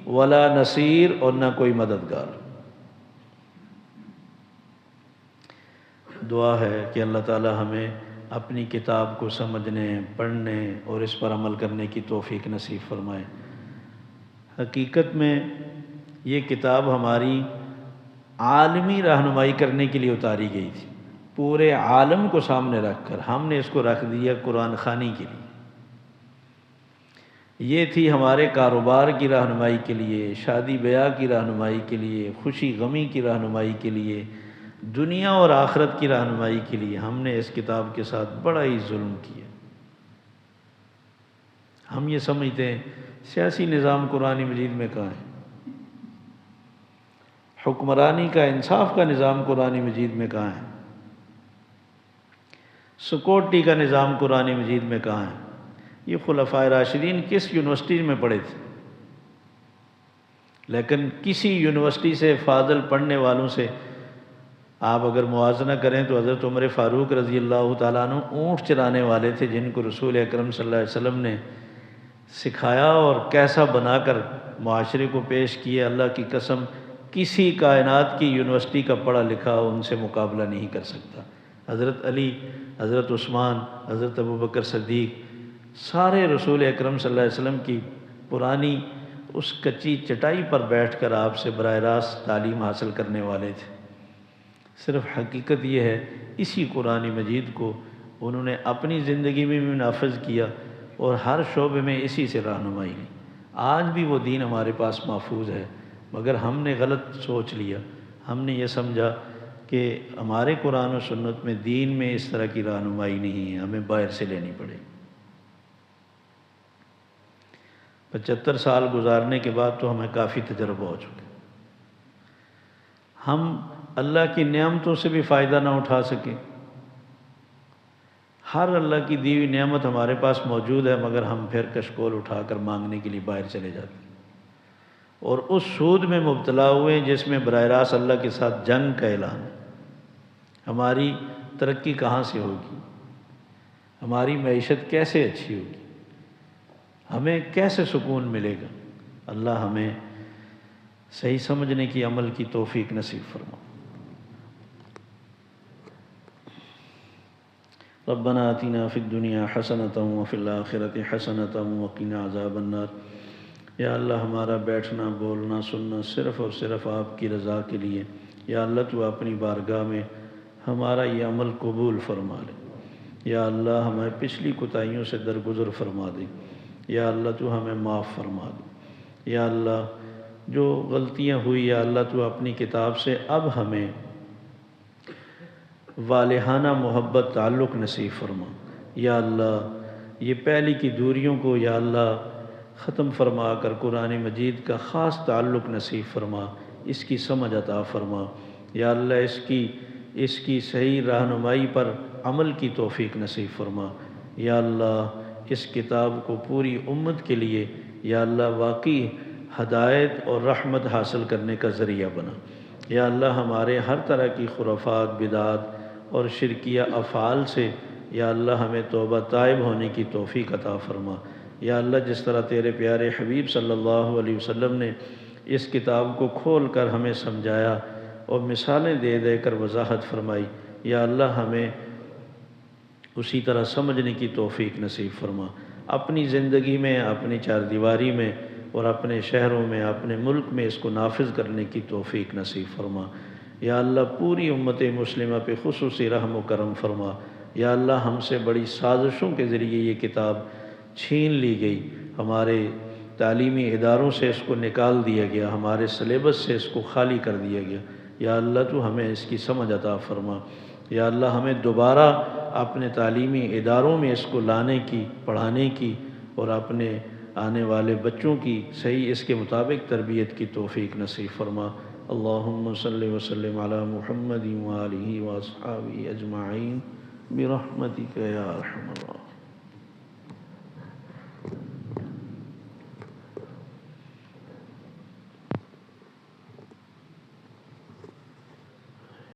ولا نصیر، اور نہ کوئی مددگار۔ دعا ہے کہ اللہ تعالی ہمیں اپنی کتاب کو سمجھنے، پڑھنے اور اس پر عمل کرنے کی توفیق نصیب فرمائے۔ حقیقت میں یہ کتاب ہماری عالمی رہنمائی کرنے کے لیے اتاری گئی تھی، پورے عالم کو سامنے رکھ کر ہم نے اس کو رکھ دیا قرآن خوانی کے لیے۔ یہ تھی ہمارے کاروبار کی رہنمائی کے لیے، شادی بیاہ کی رہنمائی کے لیے، خوشی غمی کی رہنمائی کے لیے، دنیا اور آخرت کی رہنمائی کے لیے۔ ہم نے اس کتاب کے ساتھ بڑا ہی ظلم کیا۔ ہم یہ سمجھتے ہیں سیاسی نظام قرآن مجید میں کہاں ہے، حکمرانی کا، انصاف کا نظام قرآن مجید میں کہاں ہے، سیکورٹی کا نظام قرآن مجید میں کہاں ہے؟ یہ خلفائے راشدین کس یونیورسٹی میں پڑھے تھے؟ لیکن کسی یونیورسٹی سے فاضل پڑھنے والوں سے آپ اگر موازنہ کریں تو حضرت عمر فاروق رضی اللہ تعالیٰ عنہ اونٹ چرانے والے تھے، جن کو رسول اکرم صلی اللہ علیہ وسلم نے سکھایا اور کیسا بنا کر معاشرے کو پیش کیا۔ اللہ کی قسم کسی کائنات کی یونیورسٹی کا پڑھا لکھا ان سے مقابلہ نہیں کر سکتا۔ حضرت علی، حضرت عثمان، حضرت ابوبکر صدیق، سارے رسول اکرم صلی اللہ علیہ وسلم کی پرانی اس کچی چٹائی پر بیٹھ کر آپ سے براہ راست تعلیم حاصل کرنے والے تھے۔ صرف حقیقت یہ ہے اسی قرآن مجید کو انہوں نے اپنی زندگی میں بھی نافذ کیا اور ہر شعبے میں اسی سے رہنمائی لی۔ آج بھی وہ دین ہمارے پاس محفوظ ہے، مگر ہم نے غلط سوچ لیا۔ ہم نے یہ سمجھا کہ ہمارے قرآن و سنت میں دین میں اس طرح کی رہنمائی نہیں ہے، ہمیں باہر سے لینی پڑے۔ 75 سال گزارنے کے بعد تو ہمیں کافی تجربہ ہو چکا، ہم اللہ کی نعمتوں سے بھی فائدہ نہ اٹھا سکے۔ ہر اللہ کی دی ہوئی نعمت ہمارے پاس موجود ہے، مگر ہم پھر کشکول اٹھا کر مانگنے کے لیے باہر چلے جاتے ہیں اور اس سود میں مبتلا ہوئے جس میں براہ راست اللہ کے ساتھ جنگ کا اعلان ہے۔ ہماری ترقی کہاں سے ہوگی؟ ہماری معیشت کیسے اچھی ہوگی؟ ہمیں کیسے سکون ملے گا؟ اللہ ہمیں صحیح سمجھنے کی، عمل کی توفیق نصیب فرما۔ ربنا آتنا فی الدنیا حسنۃ وفی الآخرۃ حسنۃ وقنا عذاب النار۔ یا اللہ ہمارا بیٹھنا، بولنا، سننا صرف اور صرف آپ کی رضا کے لیے۔ یا اللہ تو اپنی بارگاہ میں ہمارا یہ عمل قبول فرما لے۔ یا اللہ ہمیں پچھلی کوتاہیوں سے درگزر فرما دے۔ یا اللہ تو ہمیں معاف فرما دے۔ یا اللہ جو غلطیاں ہوئی، یا اللہ تو اپنی کتاب سے اب ہمیں والہانہ محبت تعلق نصیب فرما۔ یا اللہ یہ پہلی کی دوریوں کو یا اللہ ختم فرما کر قرآن مجید کا خاص تعلق نصیب فرما، اس کی سمجھ عطا فرما۔ یا اللہ اس کی صحیح رہنمائی پر عمل کی توفیق نصیب فرما۔ یا اللہ اس کتاب کو پوری امت کے لیے یا اللہ واقعی ہدایت اور رحمت حاصل کرنے کا ذریعہ بنا۔ یا اللہ ہمارے ہر طرح کی خرافات، بدعات اور شرکیہ افعال سے یا اللہ ہمیں توبہ تائب ہونے کی توفیق عطا فرما۔ یا اللہ جس طرح تیرے پیارے حبیب صلی اللہ علیہ وسلم نے اس کتاب کو کھول کر ہمیں سمجھایا اور مثالیں دے دے کر وضاحت فرمائی، یا اللہ ہمیں اسی طرح سمجھنے کی توفیق نصیب فرما۔ اپنی زندگی میں، اپنی چار دیواری میں اور اپنے شہروں میں، اپنے ملک میں اس کو نافذ کرنے کی توفیق نصیب فرما۔ یا اللہ پوری امت مسلمہ پہ خصوصی رحم و کرم فرما۔ یا اللہ ہم سے بڑی سازشوں کے ذریعے یہ کتاب چھین لی گئی، ہمارے تعلیمی اداروں سے اس کو نکال دیا گیا، ہمارے سلیبس سے اس کو خالی کر دیا گیا۔ یا اللہ تو ہمیں اس کی سمجھ عطا فرما۔ یا اللہ ہمیں دوبارہ اپنے تعلیمی اداروں میں اس کو لانے کی، پڑھانے کی اور اپنے آنے والے بچوں کی صحیح اس کے مطابق تربیت کی توفیق نصیب فرما۔ اللہم صلی وسلم علی محمد وآلہ واصحابہ اجمعین برحمتک یا ارحم الراحمین۔